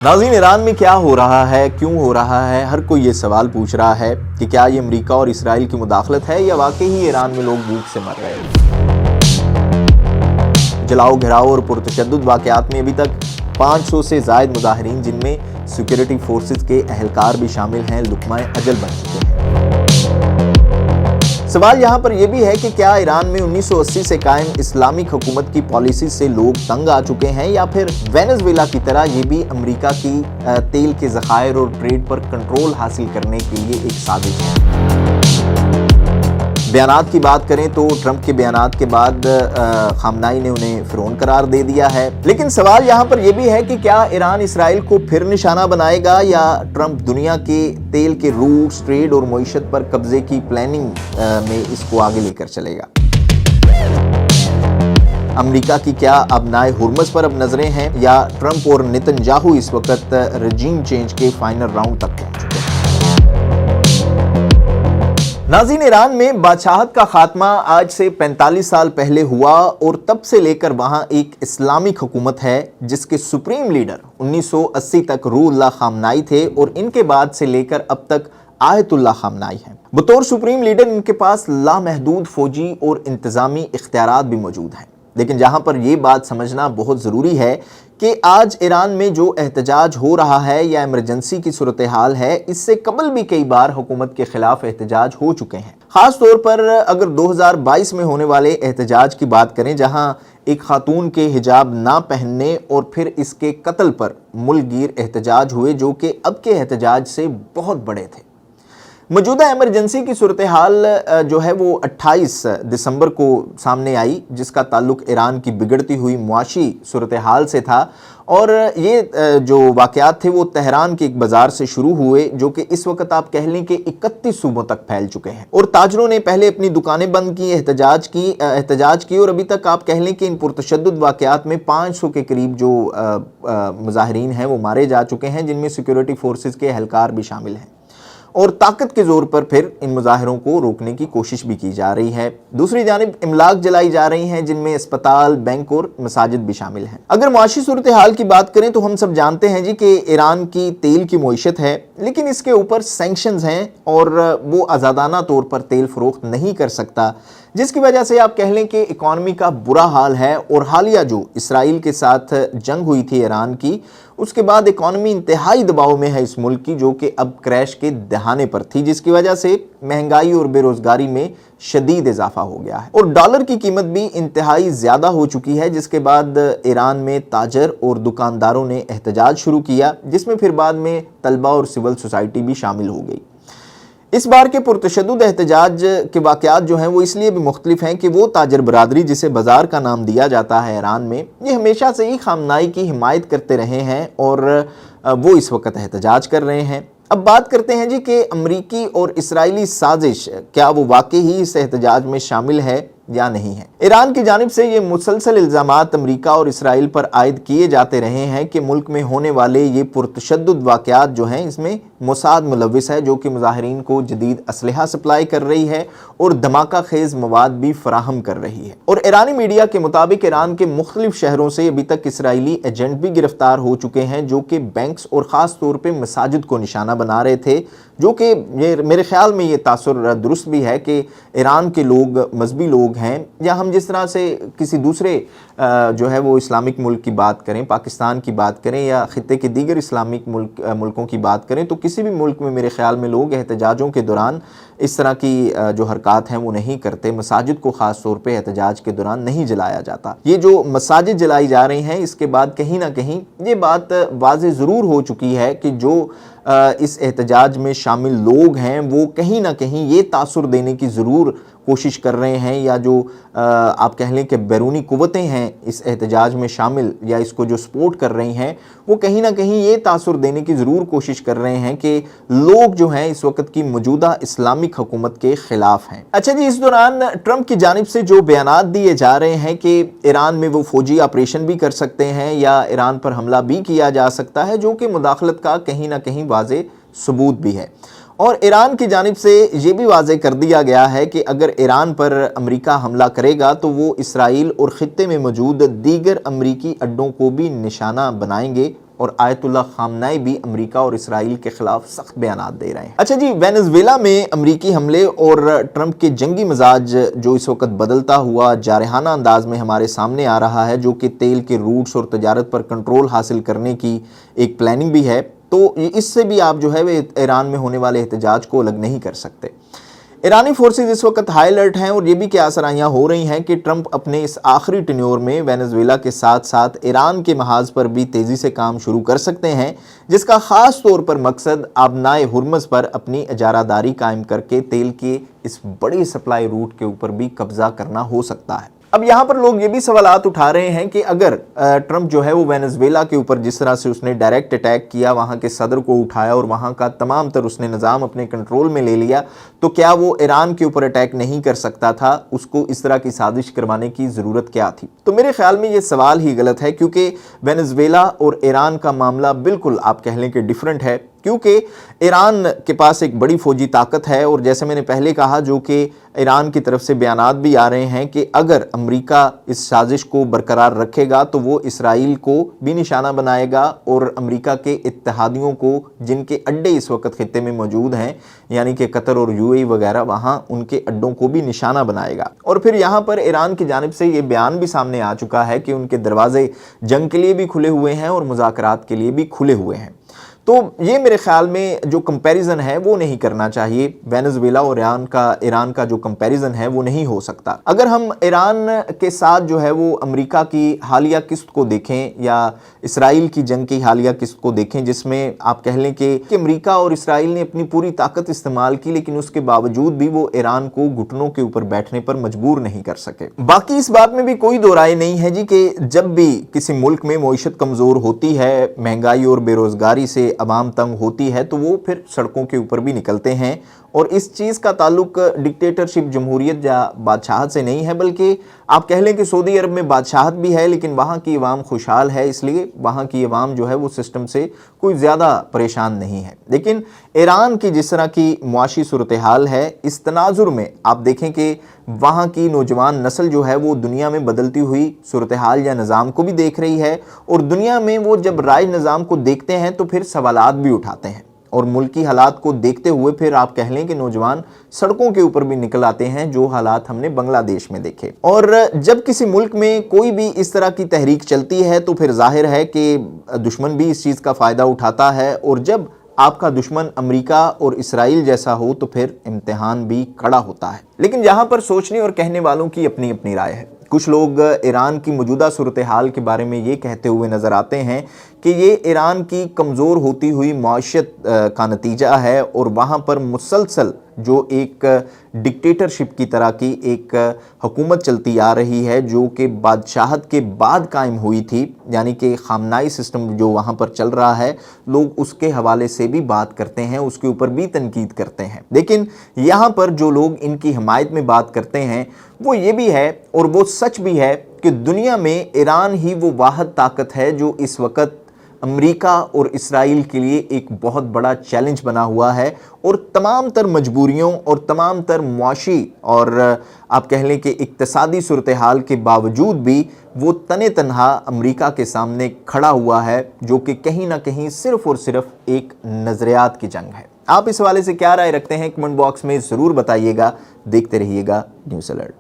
नाज़रीन, ईरान में क्या हो रहा है, क्यों हो रहा है, हर कोई ये सवाल पूछ रहा है कि क्या ये अमेरिका और इसराइल की मुदाखलत है या वाकई ही ईरान में लोग भूख से मर रहे हैं। जलाओ, घिराओ और पुरतशद्दुद वाक़यात में अभी तक 500 से ज़ायद मुजाहिरीन, जिनमें सिक्योरिटी फोर्सेस के अहलकार भी शामिल हैं, लुक़माए अजल बन चुके हैं। सवाल यहाँ पर यह भी है कि क्या ईरान में 1980 से कायम इस्लामिक हुकूमत की पॉलिसी से लोग तंग आ चुके हैं या फिर वेनेज़ुएला की तरह ये भी अमेरिका की तेल के ज़खायर और ट्रेड पर कंट्रोल हासिल करने के लिए एक साजिश है। बयानात की बात करें तो ट्रंप के बयानात के बाद खामनाई ने उन्हें फिरौन करार दे दिया है, लेकिन सवाल यहाँ पर यह भी है कि क्या ईरान इसराइल को फिर निशाना बनाएगा या ट्रंप दुनिया के तेल के रूट्स, ट्रेड और मईशत पर कब्जे की प्लानिंग में इसको आगे लेकर चलेगा। अमेरिका की क्या अबनाए हुर्मस पर अब नजरें हैं या ट्रंप और नेतन्याहू इस वक्त रजीम चेंज के फाइनल राउंड तक पहुंच चुके हैं। नाज़रीन, ईरान में बादशाहत का खात्मा आज से 45 साल पहले हुआ और तब से लेकर वहां एक इस्लामिक हुकूमत है जिसके सुप्रीम लीडर 1980 तक रूहुल्लाह खामनाई थे और इनके बाद से लेकर अब तक आयतुल्लाह खामनाई हैं। बतौर सुप्रीम लीडर इनके पास लामहदूद फौजी और इंतजामी इख्तियारात भी मौजूद हैं। लेकिन जहां पर यह बात समझना बहुत ज़रूरी है कि आज ईरान में जो एहतजाज हो रहा है या इमरजेंसी की सूरत हाल है, इससे कबल भी कई बार हुकूमत के खिलाफ एहतजाज हो चुके हैं। ख़ास तौर पर अगर 2022 में होने वाले एहतजाज की बात करें, जहां एक खातून के हिजाब ना पहनने और फिर इसके कत्ल पर मुल्कगीर एहतजाज हुए, जो कि अब के एहतजाज से बहुत बड़े थे। मौजूदा एमरजेंसी की सूरत हाल जो है वो 28 दिसंबर को सामने आई, जिसका ताल्लुक ईरान की बिगड़ती हुई मुआशी सूरत हाल से था। और ये जो वाक़यात थे वो तेहरान के एक बाज़ार से शुरू हुए, जो कि इस वक्त आप कह लें कि 31 सूबों तक फैल चुके हैं। और ताजरों ने पहले अपनी दुकानें बंद की, एहतजाज की और अभी तक आप कह लें कि इन पुरतशद्दुद वाक़यात में 500 के करीब जो मुजाहिरीन हैं वो मारे जा चुके हैं, जिनमें सिक्योरिटी फोर्सेस के अहलकार भी शामिल हैं। और ताकत के जोर पर फिर इन मुजाहिरों को रोकने की कोशिश भी की जा रही है। दूसरी जानिब इमलाक जलाई जा रही हैं, जिनमें अस्पताल, बैंक और मसाजिद भी शामिल हैं। अगर मुआशी सूरत हाल की बात करें तो हम सब जानते हैं जी कि ईरान की तेल की मईशत है, लेकिन इसके ऊपर सैंक्शंस हैं और वो आज़ादाना तौर पर तेल फरोख्त नहीं कर सकता, जिसकी वजह से आप कह लें कि इकॉनमी का बुरा हाल है। और हालिया जो इसराइल के साथ जंग हुई थी ईरान की, उसके बाद इकॉनमी इंतहाई दबाव में है इस मुल्क की, जो कि अब क्रैश के दहाने पर थी, जिसकी वजह से महंगाई और बेरोजगारी में शदीद इजाफा हो गया है और डॉलर की कीमत भी इंतहाई ज़्यादा हो चुकी है। जिसके बाद ईरान में ताजर और दुकानदारों ने एहतजाज शुरू किया, जिसमें फिर बाद में तलबा और सिविल सोसाइटी भी शामिल हो गई। इस बार के पुरतशद्दुद एहतजाज के वाक़यात जो हैं वो इसलिए भी मुख्तलिफ हैं कि वो ताजर बरादरी, जिसे बाज़ार का नाम दिया जाता है ईरान में, ये हमेशा से ही खामनाई की हिमायत करते रहे हैं और वो इस वक्त एहतजाज कर रहे हैं। अब बात करते हैं जी कि अमरीकी और इसराइली साजिश क्या वो वाकई ही इस एहतजाज में शामिल है या नहीं है। ईरान की जानिब से ये मुसलसल इल्ज़ामात अमरीका और इसराइल पर आयद किए जाते रहे हैं कि मुल्क में होने वाले ये पुरतशद्दुद वाक़यात जो हैं इसमें मोसाद मुलविस है, जो कि मुजाहिरीन को जदीद असलहा सप्लाई कर रही है और धमाका खेज मवाद भी फराहम कर रही है। और ईरानी मीडिया के मुताबिक ईरान के मुख्तलिफ शहरों से अभी तक इसराइली एजेंट भी गिरफ्तार हो चुके हैं, जो कि बैंक्स और ख़ास तौर पर मसाजिद को निशाना बना रहे थे, जो कि मेरे ख्याल में ये तासुर दुरुस्त भी है कि ईरान के लोग मजहबी लोग हैं, या हम जिस तरह से किसी दूसरे जो है वो इस्लामिक मुल्क की बात करें, पाकिस्तान की बात करें या ख़ित्ते के दीगर इस्लामिक मुल्कों की बात करें, तो किसी भी मुल्क में मेरे ख्याल में लोग एहतजाजों के दौरान इस तरह की जो हरकत हैं वो नहीं करते। मसाजिद को ख़ास तौर पे एहतजाज के दौरान नहीं जलाया जाता। ये जो मसाजिद जलाई जा रही हैं, इसके बाद कहीं ना कहीं ये बात वाज़ेह ज़रूर हो चुकी है कि जो इस एहतजाज में शामिल लोग हैं वो कहीं ना कहीं ये तासुर देने की ज़रूर कोशिश कर रहे हैं, या जो आप कह लें कि बैरूनी कुव्वतें हैं इस एहतजाज में शामिल या इसको जो सपोर्ट कर रही हैं, वो कहीं ना कहीं ये तासुर देने की ज़रूर कोशिश कर रहे हैं कि लोग जो हैं इस वक्त की मौजूदा इस्लामिक हुकूमत के ख़िलाफ़ हैं। अच्छा जी, इस दौरान ट्रंप की जानिब से जो बयानात दिए जा रहे हैं कि ईरान में वो फ़ौजी ऑपरेशन भी कर सकते हैं या ईरान पर हमला भी किया जा सकता है, जो कि मुदाखलत का कहीं ना कहीं वाज़ेह सबूत भी है। और ईरान की जानिब से ये भी वाज़ेह कर दिया गया है कि अगर ईरान पर अमेरिका हमला करेगा तो वो इसराइल और ख़ित्ते में मौजूद दीगर अमरीकी अड्डों को भी निशाना बनाएंगे اور آیت اللہ خامنائی بھی امریکہ اور اسرائیل کے خلاف سخت بیانات دے رہے ہیں۔ اچھا جی، وینزویلا میں امریکی حملے اور ٹرمپ کے جنگی مزاج جو اس وقت بدلتا ہوا جارحانہ انداز میں ہمارے سامنے آ رہا ہے، جو کہ تیل کے روٹس اور تجارت پر کنٹرول حاصل کرنے کی ایک پلاننگ بھی ہے، تو اس سے بھی آپ جو ہے وہ ایران میں ہونے والے احتجاج کو الگ نہیں کر سکتے۔ ایرانی فورسز اس وقت ہائی الرٹ ہیں، اور یہ بھی کیا آسرائیاں ہو رہی ہیں کہ ٹرمپ اپنے اس آخری ٹینیور میں وینزویلا کے ساتھ ساتھ ایران کے محاذ پر بھی تیزی سے کام شروع کر سکتے ہیں، جس کا خاص طور پر مقصد آبنائے ہرمز پر اپنی اجارہ داری قائم کر کے تیل کے اس بڑی سپلائی روٹ کے اوپر بھی قبضہ کرنا ہو سکتا ہے۔ اب یہاں پر لوگ یہ بھی سوالات اٹھا رہے ہیں کہ اگر ٹرمپ جو ہے وہ وینزویلا کے اوپر جس طرح سے اس نے ڈائریکٹ اٹیک کیا، وہاں کے صدر کو اٹھایا اور وہاں کا تمام تر اس نے نظام اپنے کنٹرول میں لے لیا، تو کیا وہ ایران کے اوپر اٹیک نہیں کر سکتا تھا؟ اس کو اس طرح کی سازش کروانے کی ضرورت کیا تھی؟ تو میرے خیال میں یہ سوال ہی غلط ہے، کیونکہ وینزویلا اور ایران کا معاملہ بالکل آپ کہہ لیں کہ ڈیفرنٹ ہے، کیونکہ ایران کے پاس ایک بڑی فوجی طاقت ہے، اور جیسے میں نے پہلے کہا، جو کہ ایران کی طرف سے بیانات بھی آ رہے ہیں کہ اگر امریکہ اس سازش کو برقرار رکھے گا تو وہ اسرائیل کو بھی نشانہ بنائے گا، اور امریکہ کے اتحادیوں کو جن کے اڈے اس وقت خطے میں موجود ہیں، یعنی کہ قطر اور یو اے ای وغیرہ، وہاں ان کے اڈوں کو بھی نشانہ بنائے گا۔ اور پھر یہاں پر ایران کی جانب سے یہ بیان بھی سامنے آ چکا ہے کہ ان کے دروازے جنگ کے لیے بھی کھلے ہوئے ہیں اور مذاکرات کے لیے بھی کھلے ہوئے ہیں۔ تو یہ میرے خیال میں جو کمپیریزن ہے وہ نہیں کرنا چاہیے، وینزویلا اور ایران کا جو کمپیریزن ہے وہ نہیں ہو سکتا۔ اگر ہم ایران کے ساتھ جو ہے وہ امریکہ کی حالیہ قسط کو دیکھیں یا اسرائیل کی جنگ کی حالیہ قسط کو دیکھیں، جس میں آپ کہہ لیں کہ امریکہ اور اسرائیل نے اپنی پوری طاقت استعمال کی، لیکن اس کے باوجود بھی وہ ایران کو گھٹنوں کے اوپر بیٹھنے پر مجبور نہیں کر سکے۔ باقی اس بات میں بھی کوئی دو رائے نہیں ہے جی کہ جب بھی کسی ملک میں معیشت کمزور ہوتی ہے، مہنگائی اور بے روزگاری سے عوام تنگ ہوتی ہے، تو وہ پھر سڑکوں کے اوپر بھی نکلتے ہیں، اور اس چیز کا تعلق ڈکٹیٹرشپ، جمہوریت یا بادشاہت سے نہیں ہے، بلکہ آپ کہہ لیں کہ سعودی عرب میں بادشاہت بھی ہے لیکن وہاں کی عوام خوشحال ہے، اس لیے وہاں کی عوام جو ہے وہ سسٹم سے کوئی زیادہ پریشان نہیں ہے۔ لیکن ایران کی جس طرح کی معاشی صورتحال ہے، اس تناظر میں آپ دیکھیں کہ وہاں کی نوجوان نسل جو ہے وہ دنیا میں بدلتی ہوئی صورتحال یا نظام کو بھی دیکھ رہی ہے، اور دنیا میں وہ جب رائج نظام کو دیکھتے ہیں تو پھر سوالات بھی اٹھاتے ہیں، اور ملکی حالات کو دیکھتے ہوئے پھر آپ کہہ لیں کہ نوجوان سڑکوں کے اوپر بھی نکل آتے ہیں، جو حالات ہم نے بنگلہ دیش میں دیکھے۔ اور جب کسی ملک میں کوئی بھی اس طرح کی تحریک چلتی ہے تو پھر ظاہر ہے کہ دشمن بھی اس چیز کا فائدہ اٹھاتا ہے، اور جب آپ کا دشمن امریکہ اور اسرائیل جیسا ہو تو پھر امتحان بھی کڑا ہوتا ہے۔ لیکن یہاں پر سوچنے اور کہنے والوں کی اپنی اپنی رائے ہے۔ کچھ لوگ ایران کی موجودہ صورتحال کے بارے میں یہ کہتے ہوئے نظر آتے ہیں کہ یہ ایران کی کمزور ہوتی ہوئی معیشت کا نتیجہ ہے، اور وہاں پر مسلسل جو ایک ڈکٹیٹرشپ کی طرح کی ایک حکومت چلتی آ رہی ہے، جو کہ بادشاہت کے بعد قائم ہوئی تھی، یعنی کہ خامنائی سسٹم جو وہاں پر چل رہا ہے، لوگ اس کے حوالے سے بھی بات کرتے ہیں، اس کے اوپر بھی تنقید کرتے ہیں۔ لیکن یہاں پر جو لوگ ان کی حمایت میں بات کرتے ہیں وہ یہ بھی ہے، اور وہ سچ بھی ہے، کہ دنیا میں ایران ہی وہ واحد طاقت ہے جو اس وقت امریکہ اور اسرائیل کے لیے ایک بہت بڑا چیلنج بنا ہوا ہے، اور تمام تر مجبوریوں اور تمام تر معاشی اور آپ کہہ لیں کہ اقتصادی صورتحال کے باوجود بھی وہ تنے تنہا امریکہ کے سامنے کھڑا ہوا ہے، جو کہ کہیں نہ کہیں صرف اور صرف ایک نظریات کی جنگ ہے۔ آپ اس حوالے سے کیا رائے رکھتے ہیں؟ کمنٹ باکس میں ضرور بتائیے گا۔ دیکھتے رہیے گا نیوز الرٹ۔